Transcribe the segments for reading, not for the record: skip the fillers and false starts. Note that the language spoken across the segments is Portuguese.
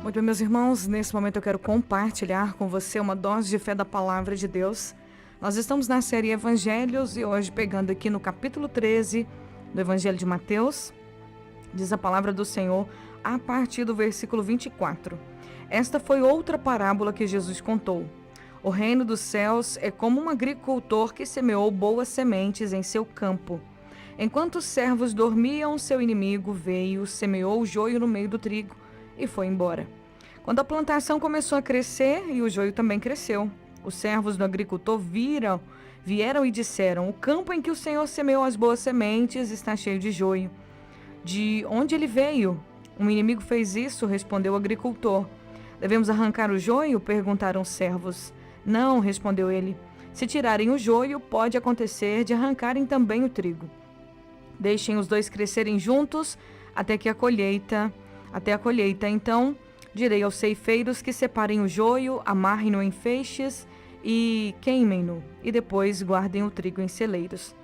Muito bem, meus irmãos, nesse momento eu quero compartilhar com você uma dose de fé da palavra de Deus. Nós estamos na série Evangelhos e hoje pegando aqui no capítulo 13 do Evangelho de Mateus, diz a palavra do Senhor a partir do versículo 24. Esta foi outra parábola que Jesus contou. O reino dos céus é como um agricultor que semeou boas sementes em seu campo. Enquanto os servos dormiam, seu inimigo veio, semeou o joio no meio do trigo e foi embora. Quando a plantação começou a crescer e o joio também cresceu, os servos do agricultor vieram e disseram: o campo em que o Senhor semeou as boas sementes está cheio de joio. De onde ele veio? Um inimigo fez isso, respondeu o agricultor. Devemos arrancar o joio? Perguntaram os servos. Não, respondeu ele. Se tirarem o joio, pode acontecer de arrancarem também o trigo. Deixem os dois crescerem juntos até a colheita. Então direi aos ceifeiros que separem o joio, amarrem-no em feixes e queimem-no, e depois guardem o trigo em celeiros.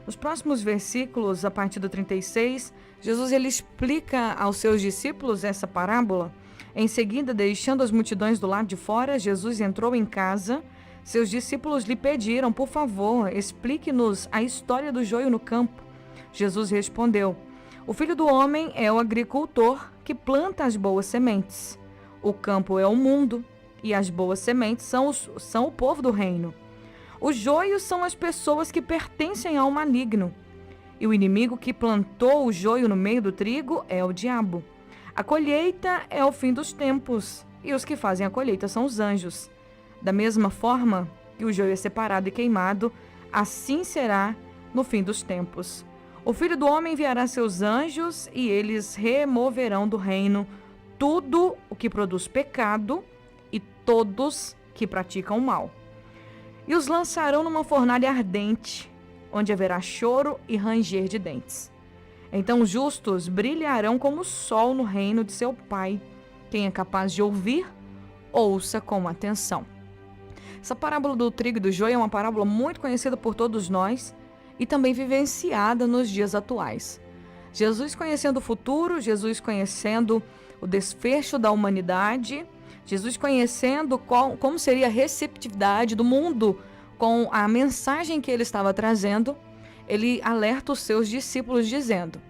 Nos próximos versículos, a partir do 36, Jesus ele explica aos seus discípulos essa parábola. Em seguida, deixando as multidões do lado de fora, Jesus entrou em casa. Seus discípulos lhe pediram: por favor, explique-nos a história do joio no campo. Jesus respondeu: o filho do homem é o agricultor que planta as boas sementes. O campo é o mundo e as boas sementes são o povo do reino. Os joios são as pessoas que pertencem ao maligno. E o inimigo que plantou o joio no meio do trigo é o diabo. A colheita é o fim dos tempos e os que fazem a colheita são os anjos. Da mesma forma que o joio é separado e queimado, assim será no fim dos tempos. O Filho do Homem enviará seus anjos e eles removerão do reino tudo o que produz pecado e todos que praticam o mal. E os lançarão numa fornalha ardente, onde haverá choro e ranger de dentes. Então os justos brilharão como o sol no reino de seu Pai. Quem é capaz de ouvir, ouça com atenção. Essa parábola do trigo e do joio é uma parábola muito conhecida por todos nós e também vivenciada nos dias atuais. Jesus conhecendo o futuro, Jesus conhecendo o desfecho da humanidade, Jesus conhecendo como seria a receptividade do mundo com a mensagem que ele estava trazendo, ele alerta os seus discípulos dizendo: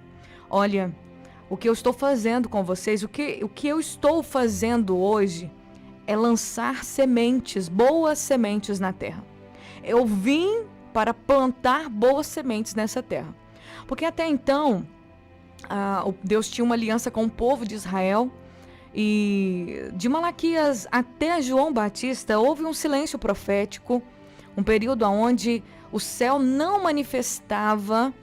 olha, o que eu estou fazendo com vocês, o que eu estou fazendo hoje é lançar sementes, boas sementes na terra. Eu vim para plantar boas sementes nessa terra. Porque até então, Deus tinha uma aliança com o povo de Israel, e de Malaquias até João Batista houve um silêncio profético, um período onde o céu não manifestava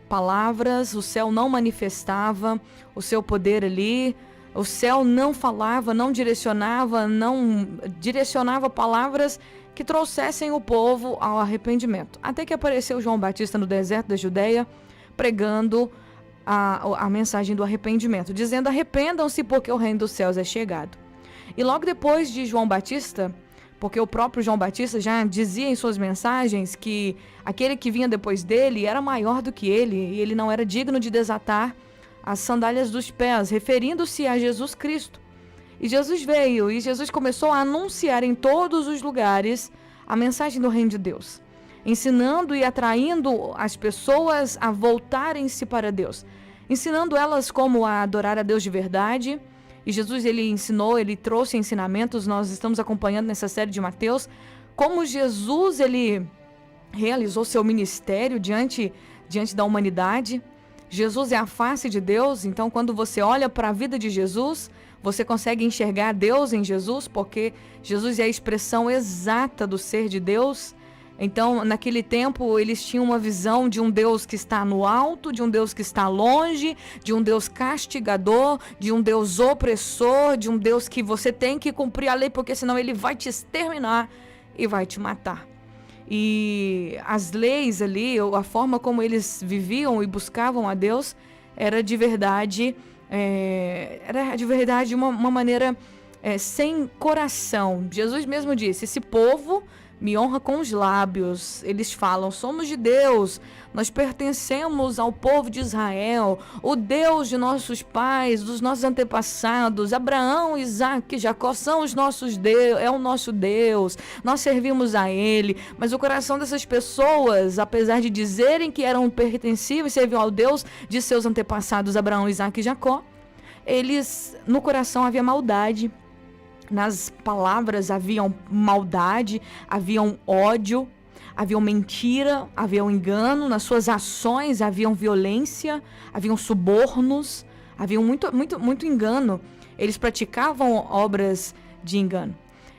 palavras, o céu não manifestava o seu poder ali, o céu não falava, não direcionava palavras que trouxessem o povo ao arrependimento. Até que apareceu João Batista no deserto da Judeia, pregando a mensagem do arrependimento, dizendo: arrependam-se porque o reino dos céus é chegado. E logo depois de João Batista, porque o próprio João Batista já dizia em suas mensagens que aquele que vinha depois dele era maior do que ele, e ele não era digno de desatar as sandálias dos pés, referindo-se a Jesus Cristo. E Jesus veio, e Jesus começou a anunciar em todos os lugares a mensagem do reino de Deus, ensinando e atraindo as pessoas a voltarem-se para Deus, ensinando elas como a adorar a Deus de verdade. E Jesus ele trouxe ensinamentos. Nós estamos acompanhando nessa série de Mateus como Jesus ele realizou seu ministério diante da humanidade. Jesus é a face de Deus, então quando você olha para a vida de Jesus, você consegue enxergar Deus em Jesus, porque Jesus é a expressão exata do ser de Deus. Então, naquele tempo, eles tinham uma visão de um Deus que está no alto, de um Deus que está longe, de um Deus castigador, de um Deus opressor, de um Deus que você tem que cumprir a lei, porque senão ele vai te exterminar e vai te matar. E as leis ali, a forma como eles viviam e buscavam a Deus, era de verdade uma maneira sem coração. Jesus mesmo disse: esse povo me honra com os lábios. Eles falam, somos de Deus, nós pertencemos ao povo de Israel, o Deus de nossos pais, dos nossos antepassados, Abraão, Isaac e Jacó são os nossos Deus, é o nosso Deus, nós servimos a Ele. Mas o coração dessas pessoas, apesar de dizerem que eram pertenciam e serviam ao Deus de seus antepassados, Abraão, Isaac e Jacó, no coração havia maldade. Nas palavras haviam maldade, haviam ódio, haviam mentira, haviam engano. Nas suas ações haviam violência, haviam subornos, haviam muito engano. Eles praticavam obras de engano.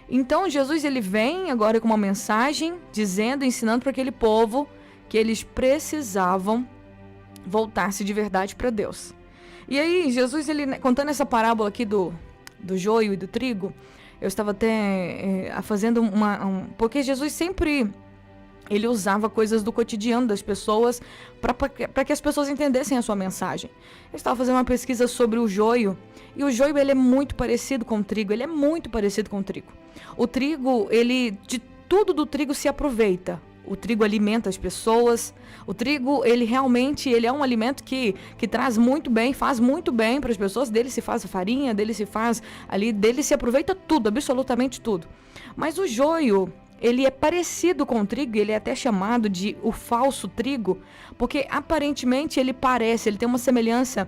Então Jesus ele vem agora com uma mensagem dizendo, ensinando para aquele povo que eles precisavam voltar-se de verdade para Deus. E aí Jesus ele contando essa parábola aqui do joio e do trigo, eu estava até fazendo porque Jesus sempre ele usava coisas do cotidiano das pessoas para que as pessoas entendessem a sua mensagem. Eu estava fazendo uma pesquisa sobre o joio, e o joio ele é muito parecido com o trigo, ele é muito parecido com o trigo. O trigo, de tudo do trigo se aproveita. O trigo alimenta as pessoas. O trigo, ele é um alimento que traz muito bem, faz muito bem para as pessoas. Dele se faz a farinha, dele se aproveita tudo, absolutamente tudo. Mas o joio, ele é parecido com o trigo, ele é até chamado de o falso trigo, porque aparentemente ele tem uma semelhança,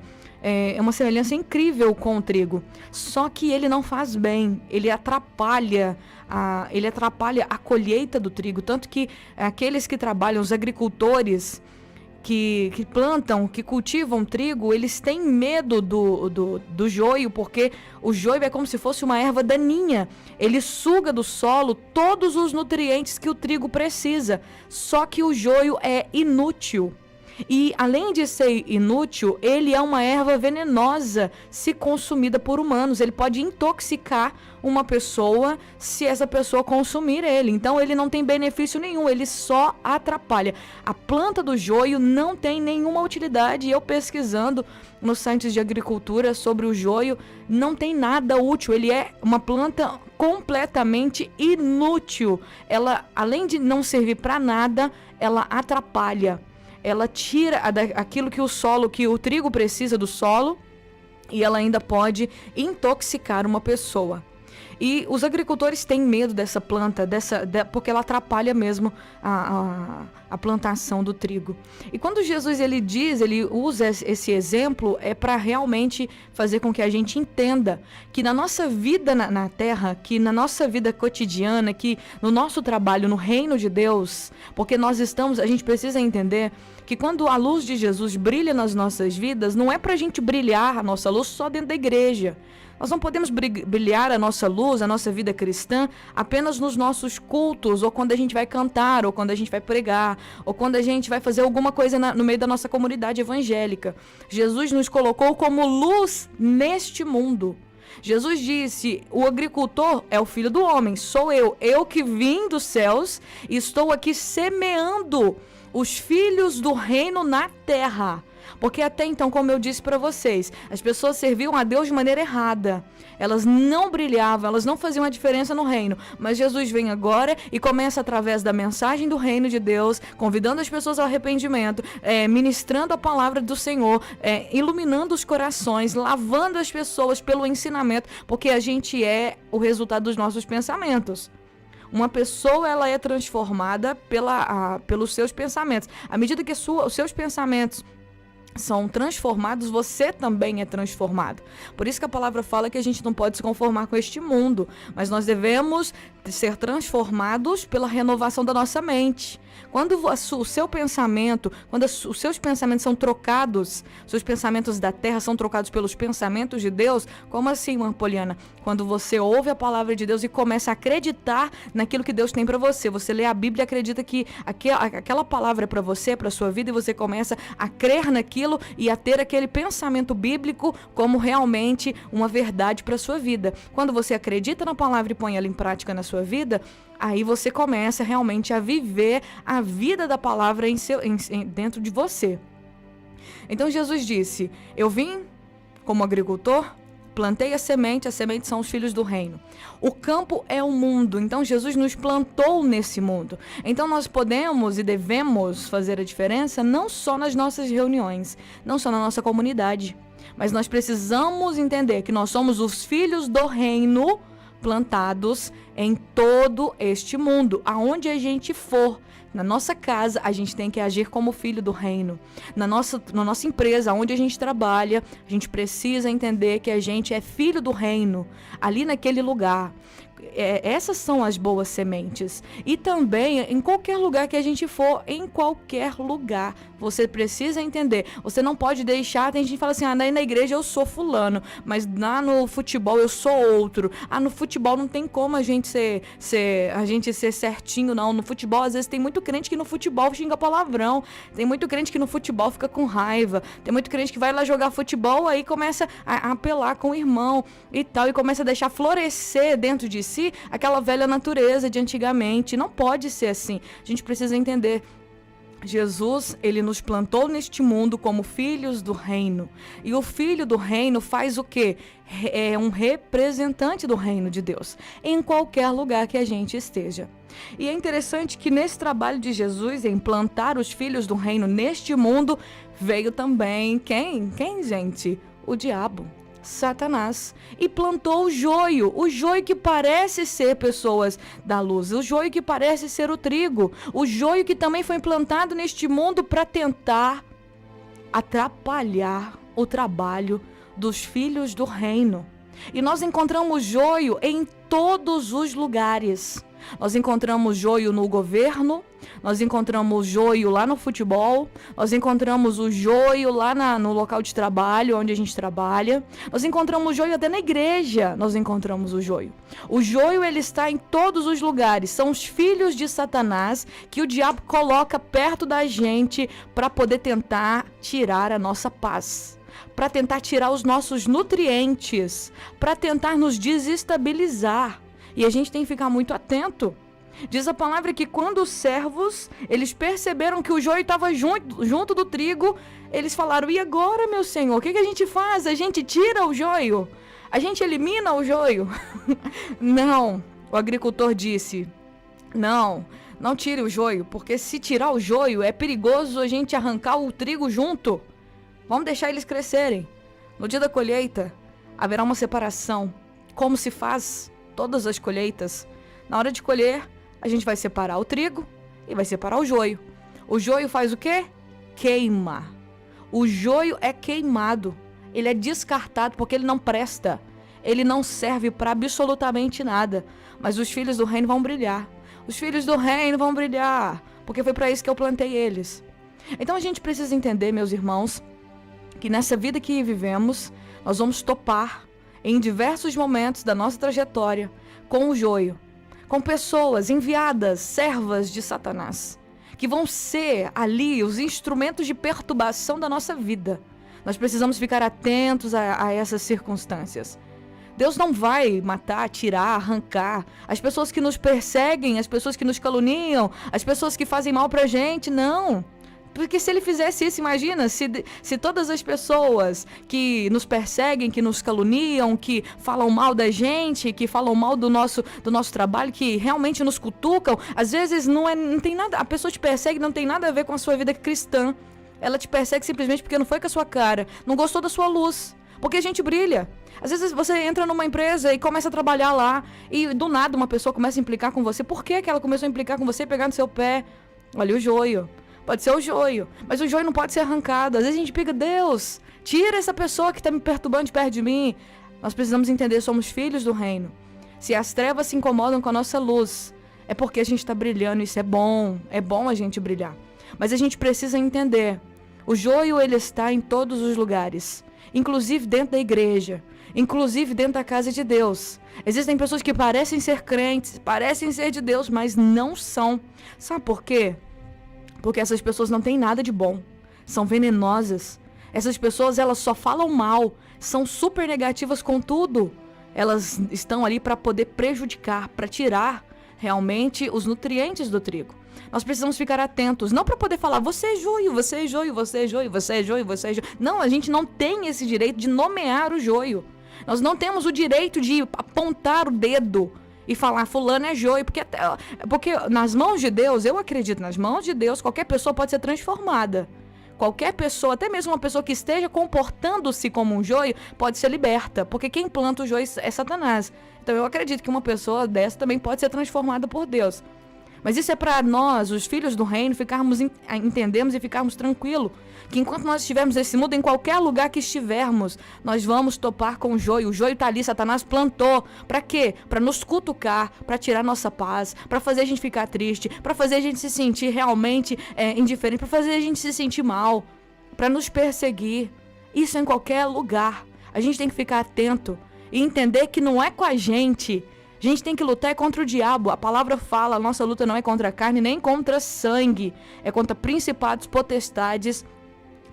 uma semelhança incrível com o trigo. Só que ele não faz bem, ele atrapalha a colheita do trigo, tanto que aqueles que trabalham, os agricultores que plantam, que cultivam trigo, eles têm medo do joio, porque o joio é como se fosse uma erva daninha. Ele suga do solo todos os nutrientes que o trigo precisa, só que o joio é inútil. E além de ser inútil, ele é uma erva venenosa se consumida por humanos. Ele pode intoxicar uma pessoa se essa pessoa consumir ele. Então ele não tem benefício nenhum, ele só atrapalha. A planta do joio não tem nenhuma utilidade. Eu pesquisando nos sites de agricultura sobre o joio, não tem nada útil. Ele é uma planta completamente inútil. Ela, além de não servir para nada, ela atrapalha. Ela tira aquilo que o trigo precisa do solo, e ela ainda pode intoxicar uma pessoa. E os agricultores têm medo dessa planta, porque ela atrapalha mesmo a plantação do trigo. E quando Jesus ele usa esse exemplo, é para realmente fazer com que a gente entenda que na nossa vida na terra, que na nossa vida cotidiana, que no nosso trabalho no reino de Deus, porque a gente precisa entender que quando a luz de Jesus brilha nas nossas vidas, não é para a gente brilhar a nossa luz só dentro da igreja. Nós não podemos brilhar a nossa luz, a nossa vida cristã, apenas nos nossos cultos, ou quando a gente vai cantar, ou quando a gente vai pregar, ou quando a gente vai fazer alguma coisa no meio da nossa comunidade evangélica. Jesus nos colocou como luz neste mundo. Jesus disse, o agricultor é o filho do homem, sou eu que vim dos céus e estou aqui semeando os filhos do reino na terra. Porque até então, como eu disse para vocês, as pessoas serviam a Deus de maneira errada. Elas não brilhavam, elas não faziam a diferença no reino. Mas Jesus vem agora e começa através da mensagem do reino de Deus, convidando as pessoas ao arrependimento, ministrando a palavra do Senhor, iluminando os corações, lavando as pessoas pelo ensinamento, porque a gente é o resultado dos nossos pensamentos. Uma pessoa ela é transformada pelos seus pensamentos. À medida que os seus pensamentos são transformados, você também é transformado. Por isso que a palavra fala que a gente não pode se conformar com este mundo, mas nós devemos ser transformados pela renovação da nossa mente. Quando o seu pensamento, quando os seus pensamentos são trocados, seus pensamentos da terra são trocados pelos pensamentos de Deus, como assim, irmã Poliana? Quando você ouve a palavra de Deus e começa a acreditar naquilo que Deus tem para você. Você lê a Bíblia e acredita que aquela palavra é para você, para a sua vida, e você começa a crer naquilo e a ter aquele pensamento bíblico como realmente uma verdade para a sua vida. Quando você acredita na palavra e põe ela em prática na sua vida, aí você começa realmente a viver a vida da palavra dentro de você. Então Jesus disse, eu vim como agricultor plantei a semente são os filhos do reino. O campo é o mundo, então Jesus nos plantou nesse mundo. Então nós podemos e devemos fazer a diferença não só nas nossas reuniões, não só na nossa comunidade, mas nós precisamos entender que nós somos os filhos do reino plantados em todo este mundo, aonde a gente for. Na nossa casa, a gente tem que agir como filho do reino. Na nossa empresa, onde a gente trabalha, a gente precisa entender que a gente é filho do reino, ali naquele lugar. Essas são as boas sementes. E também, em qualquer lugar que a gente for, em qualquer lugar, você precisa entender. Você não pode deixar, tem gente que fala assim, na igreja eu sou fulano, mas lá no futebol eu sou outro. No futebol não tem como a gente ser certinho, não. No futebol, às vezes, tem muito crente que no futebol xinga palavrão. Tem muito crente que no futebol fica com raiva. Tem muito crente que vai lá jogar futebol, aí começa a apelar com o irmão e tal, e começa a deixar florescer dentro de si aquela velha natureza de antigamente. Não pode ser assim. A gente precisa entender. Jesus, ele nos plantou neste mundo como filhos do reino. E o filho do reino faz o quê? É um representante do reino de Deus, em qualquer lugar que a gente esteja. E é interessante que nesse trabalho de Jesus, em plantar os filhos do reino neste mundo, veio também quem, gente? O diabo. Satanás, e plantou o joio que parece ser pessoas da luz, o joio que parece ser o trigo, o joio que também foi implantado neste mundo para tentar atrapalhar o trabalho dos filhos do reino. E nós encontramos joio em todos os lugares. Nós encontramos joio no governo, nós encontramos joio lá no futebol, nós encontramos o joio lá no local de trabalho, onde a gente trabalha, nós encontramos joio até na igreja, nós encontramos o joio. O joio, ele está em todos os lugares, são os filhos de Satanás que o diabo coloca perto da gente para poder tentar tirar a nossa paz, para tentar tirar os nossos nutrientes, para tentar nos desestabilizar. E a gente tem que ficar muito atento. Diz a palavra que quando os servos, eles perceberam que o joio estava junto do trigo, eles falaram, e agora, meu senhor, o que a gente faz? A gente tira o joio? A gente elimina o joio? Não, o agricultor disse, não tire o joio, porque se tirar o joio, é perigoso a gente arrancar o trigo junto. Vamos deixar eles crescerem. No dia da colheita, haverá uma separação, como se faz todas as colheitas. Na hora de colher, a gente vai separar o trigo e vai separar o joio. O joio faz o quê? Queima. O joio é queimado. Ele é descartado porque ele não presta. Ele não serve para absolutamente nada. Mas os filhos do reino vão brilhar. Os filhos do reino vão brilhar. Porque foi para isso que eu plantei eles. Então a gente precisa entender, meus irmãos, que nessa vida que vivemos, nós vamos topar em diversos momentos da nossa trajetória com o joio, com pessoas enviadas, servas de Satanás, que vão ser ali os instrumentos de perturbação da nossa vida. Nós precisamos ficar atentos a essas circunstâncias. Deus não vai matar, tirar, arrancar as pessoas que nos perseguem, as pessoas que nos caluniam, as pessoas que fazem mal pra gente, não. Porque se ele fizesse isso, imagina, se todas as pessoas que nos perseguem, que nos caluniam, que falam mal da gente, que falam mal do nosso trabalho, que realmente nos cutucam, às vezes não tem nada, a pessoa te persegue, não tem nada a ver com a sua vida cristã. Ela te persegue simplesmente porque não foi com a sua cara, não gostou da sua luz, porque a gente brilha. Às vezes você entra numa empresa e começa a trabalhar lá, e do nada uma pessoa começa a implicar com você. Por que ela começou a implicar com você, pegar no seu pé? Olha o joio. Pode ser o joio, mas o joio não pode ser arrancado. Às vezes a gente pega, Deus, tira essa pessoa que está me perturbando de perto de mim. Nós precisamos entender, somos filhos do reino. Se as trevas se incomodam com a nossa luz, é porque a gente está brilhando, isso é bom a gente brilhar. Mas a gente precisa entender, o joio ele está em todos os lugares, inclusive dentro da igreja, inclusive dentro da casa de Deus. Existem pessoas que parecem ser crentes, parecem ser de Deus, mas não são. Sabe por quê? Porque essas pessoas não têm nada de bom, são venenosas. Essas pessoas, elas só falam mal, são super negativas com tudo. Elas estão ali para poder prejudicar, para tirar realmente os nutrientes do trigo. Nós precisamos ficar atentos, não para poder falar, você é joio, você é joio, você é joio, você é joio, você é joio. Não, a gente não tem esse direito de nomear o joio. Nós não temos o direito de apontar o dedo e falar fulano é joio, porque nas mãos de Deus, eu acredito, nas mãos de Deus, qualquer pessoa pode ser transformada. Qualquer pessoa, até mesmo uma pessoa que esteja comportando-se como um joio, pode ser liberta, porque quem planta o joio é Satanás. Então eu acredito que uma pessoa dessa também pode ser transformada por Deus. Mas isso é para nós, os filhos do reino, entendermos e ficarmos tranquilos. Que enquanto nós estivermos nesse mundo, em qualquer lugar que estivermos, nós vamos topar com o joio. O joio está ali, Satanás plantou. Para quê? Para nos cutucar, para tirar nossa paz, para fazer a gente ficar triste, para fazer a gente se sentir realmente indiferente, para fazer a gente se sentir mal, para nos perseguir. Isso em qualquer lugar. A gente tem que ficar atento e entender que não é com a gente. A gente tem que lutar contra o diabo. A palavra fala, a nossa luta não é contra a carne nem contra sangue. É contra principados, potestades,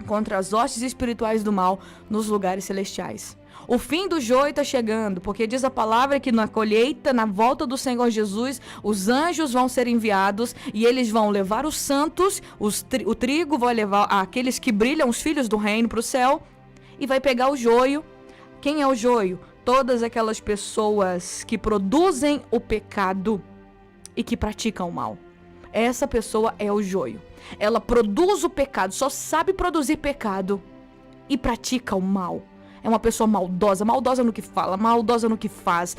contra as hostes espirituais do mal nos lugares celestiais. O fim do joio está chegando, porque diz a palavra que na colheita, na volta do Senhor Jesus, os anjos vão ser enviados e eles vão levar os santos, o trigo vai levar aqueles que brilham, os filhos do reino, para o céu, e vai pegar o joio. Quem é o joio? Todas aquelas pessoas que produzem o pecado e que praticam o mal. Essa pessoa é o joio. Ela produz o pecado, só sabe produzir pecado e pratica o mal. É uma pessoa maldosa, maldosa no que fala, maldosa no que faz,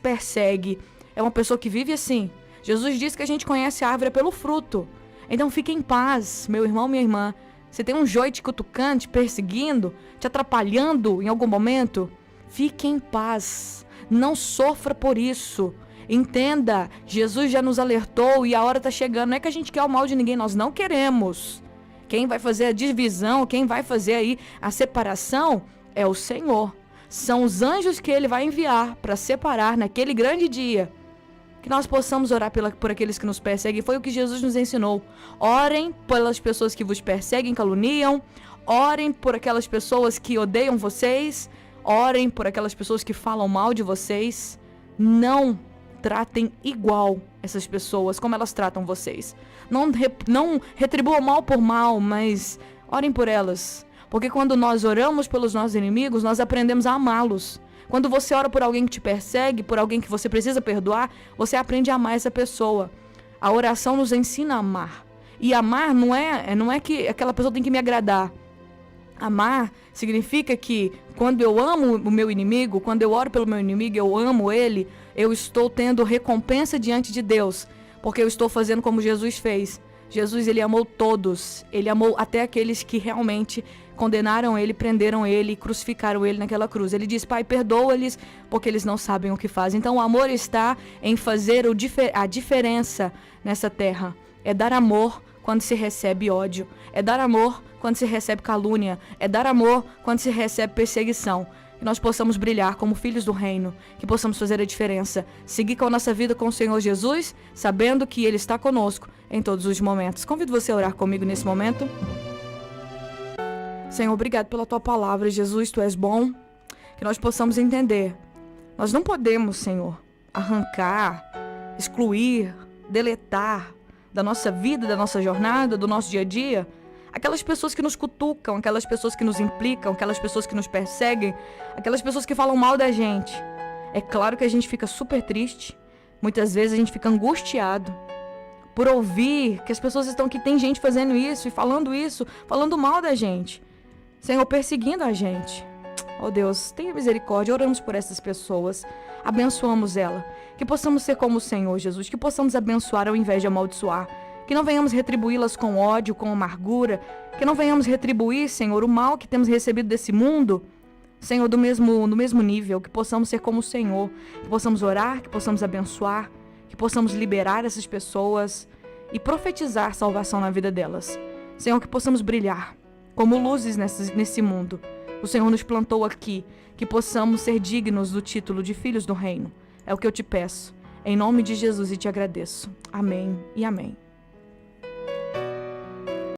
persegue. É uma pessoa que vive assim. Jesus disse que a gente conhece a árvore pelo fruto. Então fique em paz, meu irmão, minha irmã. Você tem um joio te cutucando, te perseguindo, te atrapalhando em algum momento? Fique em paz, não sofra por isso. Entenda, Jesus já nos alertou e a hora está chegando. Não é que a gente quer o mal de ninguém, nós não queremos. Quem vai fazer a divisão, quem vai fazer aí a separação é o Senhor. São os anjos que Ele vai enviar para separar naquele grande dia. Que nós possamos orar por aqueles que nos perseguem. Foi o que Jesus nos ensinou. Orem pelas pessoas que vos perseguem, caluniam. Orem por aquelas pessoas que odeiam vocês. Orem por aquelas pessoas que falam mal de vocês. Não tratem igual essas pessoas como elas tratam vocês. Não retribuam mal por mal, mas orem por elas. Porque quando nós oramos pelos nossos inimigos, nós aprendemos a amá-los. Quando você ora por alguém que te persegue, por alguém que você precisa perdoar, você aprende a amar essa pessoa. A oração nos ensina a amar. E amar não é que aquela pessoa tem que me agradar. Amar significa que quando eu amo o meu inimigo, quando eu oro pelo meu inimigo, eu amo ele, eu estou tendo recompensa diante de Deus, porque eu estou fazendo como Jesus fez. Jesus, ele amou todos, ele amou até aqueles que realmente condenaram ele, prenderam ele, crucificaram ele naquela cruz. Ele diz, Pai, perdoa-lhes, porque eles não sabem o que fazem. Então o amor está em fazer a diferença nessa terra. É dar amor quando se recebe ódio. É dar amor quando se recebe calúnia. É dar amor quando se recebe perseguição. Que nós possamos brilhar como filhos do reino. Que possamos fazer a diferença. Seguir com a nossa vida com o Senhor Jesus, sabendo que Ele está conosco em todos os momentos. Convido você a orar comigo nesse momento. Senhor, obrigado pela Tua palavra. Jesus, Tu és bom. Que nós possamos entender. Nós não podemos, Senhor, arrancar, excluir, deletar da nossa vida, da nossa jornada, do nosso dia a dia, aquelas pessoas que nos cutucam, aquelas pessoas que nos implicam, aquelas pessoas que nos perseguem, aquelas pessoas que falam mal da gente. É claro que a gente fica super triste, muitas vezes a gente fica angustiado por ouvir que as pessoas estão aqui, tem gente fazendo isso, falando mal da gente, Senhor, perseguindo a gente. Oh Deus, tenha misericórdia, oramos por essas pessoas, abençoamos ela, que possamos ser como o Senhor Jesus, que possamos abençoar ao invés de amaldiçoar, que não venhamos retribuí-las com ódio, com amargura, que não venhamos retribuir, Senhor, o mal que temos recebido desse mundo, Senhor, do mesmo nível, que possamos ser como o Senhor, que possamos orar, que possamos abençoar, que possamos liberar essas pessoas e profetizar salvação na vida delas. Senhor, que possamos brilhar como luzes nesse mundo. O Senhor nos plantou aqui, que possamos ser dignos do título de filhos do reino. É o que eu te peço. Em nome de Jesus e te agradeço. Amém e amém.